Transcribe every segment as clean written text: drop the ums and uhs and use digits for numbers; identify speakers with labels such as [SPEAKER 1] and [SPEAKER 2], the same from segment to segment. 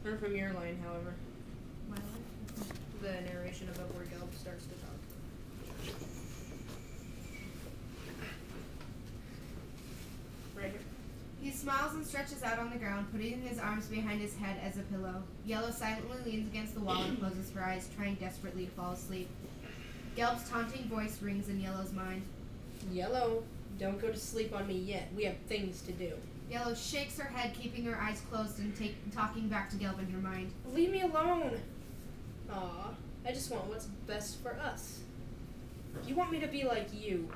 [SPEAKER 1] Or from your line, however.
[SPEAKER 2] My line?
[SPEAKER 1] The narration about where Gelb starts to talk. Right here.
[SPEAKER 2] He smiles and stretches out on the ground, putting his arms behind his head as a pillow. Yellow silently leans against the wall and closes her eyes, trying desperately to fall asleep. Gelb's taunting voice rings in Yellow's mind.
[SPEAKER 1] Yellow, don't go to sleep on me yet. We have things to do.
[SPEAKER 2] Yellow shakes her head, keeping her eyes closed and talking back to Gelb in her mind.
[SPEAKER 1] Leave me alone. Aw, I just want what's best for us. You want me to be like you.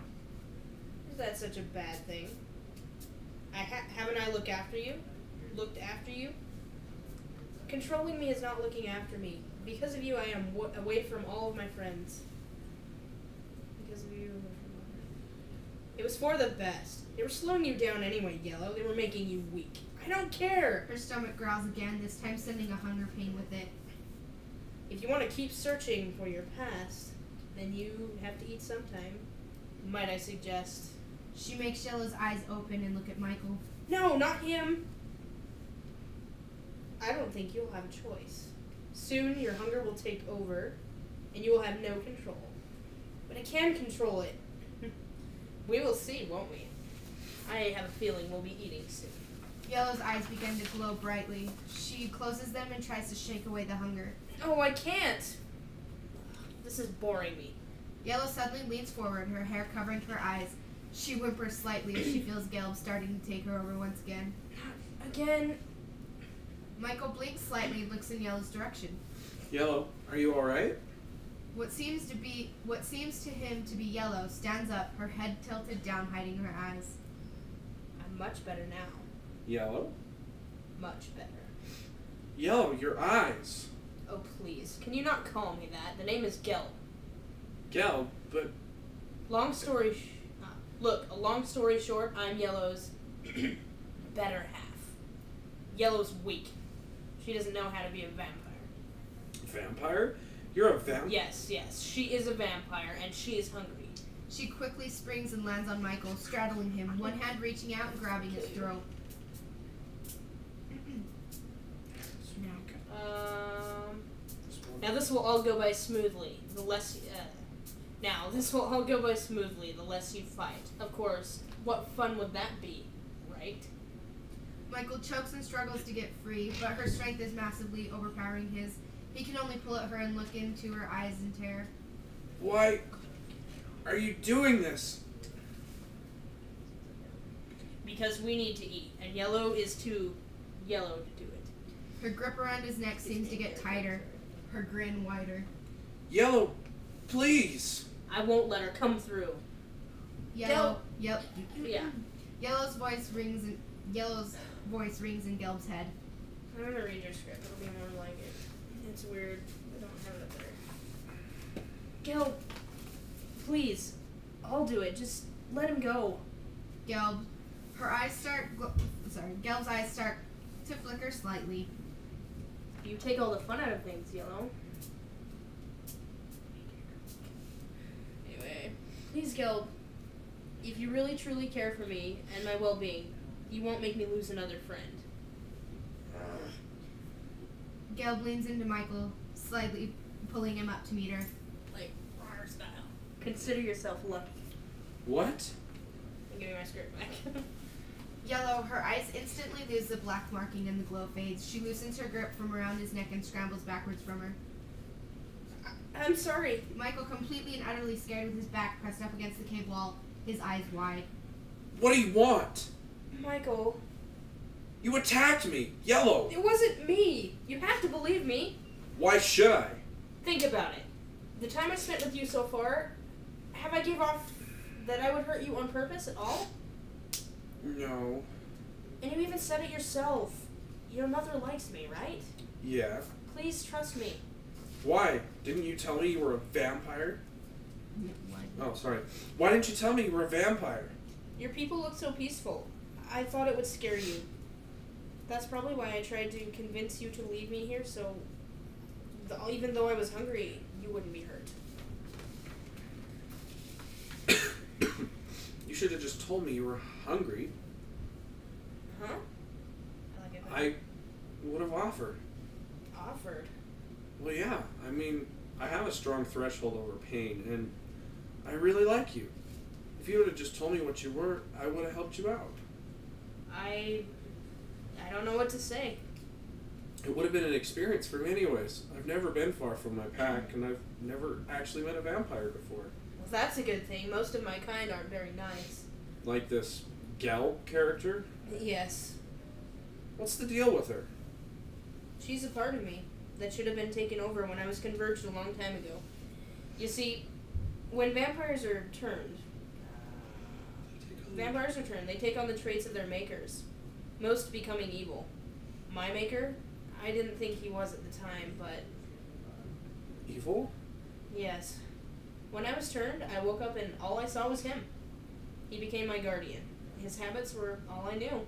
[SPEAKER 1] Is that such a bad thing? Haven't I looked after you? Controlling me is not looking after me. Because of you, I am away from all of my friends. Because of you, it was for the best. They were slowing you down anyway, Yellow. They were making you weak. I don't care.
[SPEAKER 2] Her stomach growls again, this time sending a hunger pain with it.
[SPEAKER 1] If you want to keep searching for your past, then you have to eat sometime. Might I suggest?
[SPEAKER 2] She makes Yellow's eyes open and look at Michael.
[SPEAKER 1] No, not him. I don't think you'll have a choice. Soon your hunger will take over, and you will have no control. But I can control it. We will see, won't we? I have a feeling we'll be eating soon.
[SPEAKER 2] Yellow's eyes begin to glow brightly. She closes them and tries to shake away the hunger.
[SPEAKER 1] Oh, I can't. This is boring me.
[SPEAKER 2] Yellow suddenly leans forward, her hair covering her eyes. She whimpers slightly as she feels Gelb starting to take her over once again.
[SPEAKER 1] Again.
[SPEAKER 2] Michael blinks slightly and looks in Yellow's direction.
[SPEAKER 3] Yellow, are you alright?
[SPEAKER 2] What seems to him to be Yellow stands up, her head tilted down, hiding her eyes.
[SPEAKER 1] I'm much better now.
[SPEAKER 3] Yellow?
[SPEAKER 1] Much better.
[SPEAKER 3] Yellow, your eyes.
[SPEAKER 1] Oh, please. Can you not call me that? The name is Gelb.
[SPEAKER 3] Gelb, but...
[SPEAKER 1] Long story short, I'm Yellow's better half. Yellow's weak. She doesn't know how to be a vampire.
[SPEAKER 3] Vampire? You're a vampire?
[SPEAKER 1] Yes. She is a vampire, and she is hungry.
[SPEAKER 2] She quickly springs and lands on Michael, straddling him, one hand reaching out and grabbing his throat.
[SPEAKER 1] Now this will all go by smoothly. The less you fight. Of course, what fun would that be, right?
[SPEAKER 2] Michael chokes and struggles to get free, but her strength is massively overpowering his. He can only pull at her and look into her eyes in terror.
[SPEAKER 3] Why are you doing this?
[SPEAKER 1] Because we need to eat, and Yellow is too yellow to do it.
[SPEAKER 2] Her grip around his neck seems to get tighter, her grin wider.
[SPEAKER 3] Yellow, please.
[SPEAKER 1] I won't let her come through.
[SPEAKER 2] Yellow. Yep.
[SPEAKER 1] Yeah.
[SPEAKER 2] Yellow's voice rings in Gelb's head.
[SPEAKER 1] I'm gonna read your script. It'll be more like it. It's weird. I don't have it up there. Gelb, please. I'll do it. Just let him go.
[SPEAKER 2] Gelb's eyes start to flicker slightly.
[SPEAKER 1] You take all the fun out of things, Yellow. Anyway, please, Gelb. If you really truly care for me and my well-being, you won't make me lose another friend.
[SPEAKER 2] Gelb leans into Michael, slightly pulling him up to meet her.
[SPEAKER 1] Like, runner style. Consider yourself lucky.
[SPEAKER 3] What?
[SPEAKER 1] And give me my skirt back.
[SPEAKER 2] Yellow, her eyes instantly lose the black marking and the glow fades. She loosens her grip from around his neck and scrambles backwards from her.
[SPEAKER 1] I'm sorry.
[SPEAKER 2] Michael, completely and utterly scared with his back pressed up against the cave wall, his eyes wide.
[SPEAKER 3] What do you want?
[SPEAKER 1] Michael.
[SPEAKER 3] You attacked me! Yellow!
[SPEAKER 1] It wasn't me! You have to believe me.
[SPEAKER 3] Why should I?
[SPEAKER 1] Think about it. The time I spent with you so far, have I give off that I would hurt you on purpose at all?
[SPEAKER 3] No.
[SPEAKER 1] And you even said it yourself. Your mother likes me, right?
[SPEAKER 3] Yeah.
[SPEAKER 1] Please trust me.
[SPEAKER 3] Why? Didn't you tell me you were a vampire?
[SPEAKER 2] What?
[SPEAKER 3] Oh, sorry. Why didn't you tell me you were a vampire?
[SPEAKER 1] Your people look so peaceful. I thought it would scare you. That's probably why I tried to convince you to leave me here, so even though I was hungry, you wouldn't be hurt.
[SPEAKER 3] You should have just told me you were hungry.
[SPEAKER 1] Huh? I like it.
[SPEAKER 3] I would have offered.
[SPEAKER 1] offered.
[SPEAKER 3] Well, yeah. I mean, I have a strong threshold over pain, and I really like you. If you would have just told me what you were, I would have helped you out.
[SPEAKER 1] I don't know what to say.
[SPEAKER 3] It would have been an experience for me anyways. I've never been far from my pack, and I've never actually met a vampire before.
[SPEAKER 1] Well, that's a good thing. Most of my kind aren't very nice.
[SPEAKER 3] Like this Gelb character?
[SPEAKER 1] Yes.
[SPEAKER 3] What's the deal with her?
[SPEAKER 1] She's a part of me that should have been taken over when I was converged a long time ago. You see, when vampires are turned, they take on the traits of their makers, most becoming evil. My maker, I didn't think he was at the time, but
[SPEAKER 3] Evil?
[SPEAKER 1] yes. When I was turned, I woke up and all I saw was him. He became my guardian. His habits were all I knew.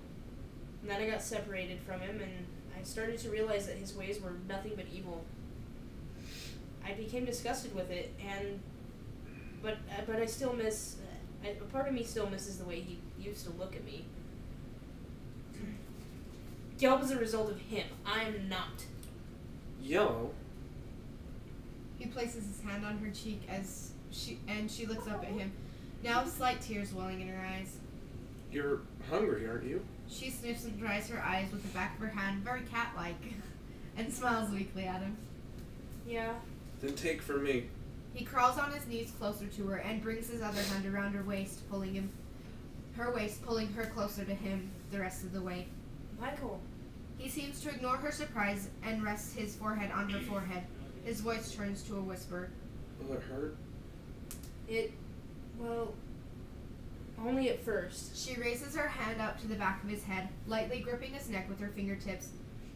[SPEAKER 1] And then I got separated from him, and I started to realize that his ways were nothing but evil. I became disgusted with it, but I still miss. A part of me still misses the way he used to look at me. Gelb is a result of him. I'm not.
[SPEAKER 3] Yellow?
[SPEAKER 2] He places his hand on her cheek as she looks up at him, now slight tears welling in her eyes.
[SPEAKER 3] You're hungry, aren't you?
[SPEAKER 2] She sniffs and dries her eyes with the back of her hand, very cat-like, and smiles weakly at him.
[SPEAKER 1] Yeah.
[SPEAKER 3] Then take from me.
[SPEAKER 2] He crawls on his knees closer to her and brings his other hand around her waist, pulling her closer to him the rest of the way.
[SPEAKER 1] Michael.
[SPEAKER 2] He seems to ignore her surprise and rests his forehead on her forehead. His voice turns to a whisper.
[SPEAKER 3] Will it hurt?
[SPEAKER 1] Well, only at first.
[SPEAKER 2] She raises her hand up to the back of his head, lightly gripping his neck with her fingertips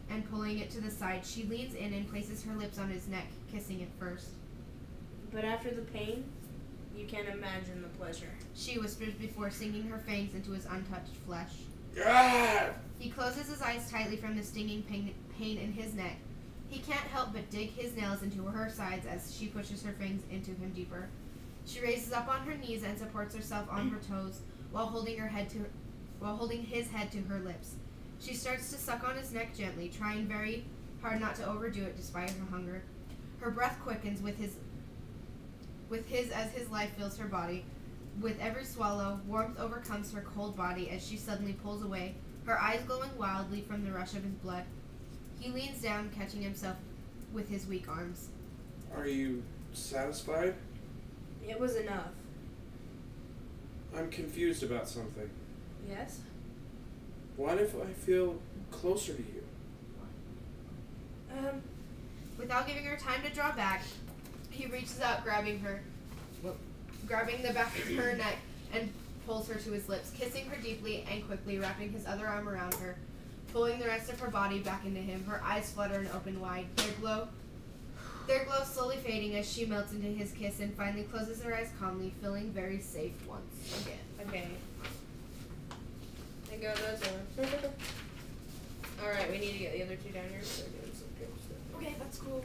[SPEAKER 2] and pulling it to the side. She leans in and places her lips on his neck, kissing it first.
[SPEAKER 1] But after the pain, you can't imagine the pleasure.
[SPEAKER 2] She whispers before sinking her fangs into his untouched flesh.
[SPEAKER 3] Ah!
[SPEAKER 2] He closes his eyes tightly from the stinging pain in his neck. He can't help but dig his nails into her sides as she pushes her fangs into him deeper. She raises up on her knees and supports herself on her toes while holding his head to her lips. She starts to suck on his neck gently, trying very hard not to overdo it despite her hunger. Her breath quickens with his as his life fills her body. With every swallow, warmth overcomes her cold body as she suddenly pulls away, her eyes glowing wildly from the rush of his blood. He leans down, catching himself with his weak arms.
[SPEAKER 3] Are you satisfied?
[SPEAKER 1] It was enough.
[SPEAKER 3] I'm confused about something.
[SPEAKER 1] Yes?
[SPEAKER 3] What if I feel closer to you?
[SPEAKER 2] Without giving her time to draw back, he reaches out, grabbing the back of her neck and pulls her to his lips, kissing her deeply and quickly, wrapping his other arm around her, pulling the rest of her body back into him. Her eyes flutter and open wide, their glow slowly fading as she melts into his kiss and finally closes her eyes calmly, feeling very safe once again.
[SPEAKER 1] Okay. Thank God that's over. Alright, we need to get the other two down here. So doing some good stuff.
[SPEAKER 2] Okay, that's cool.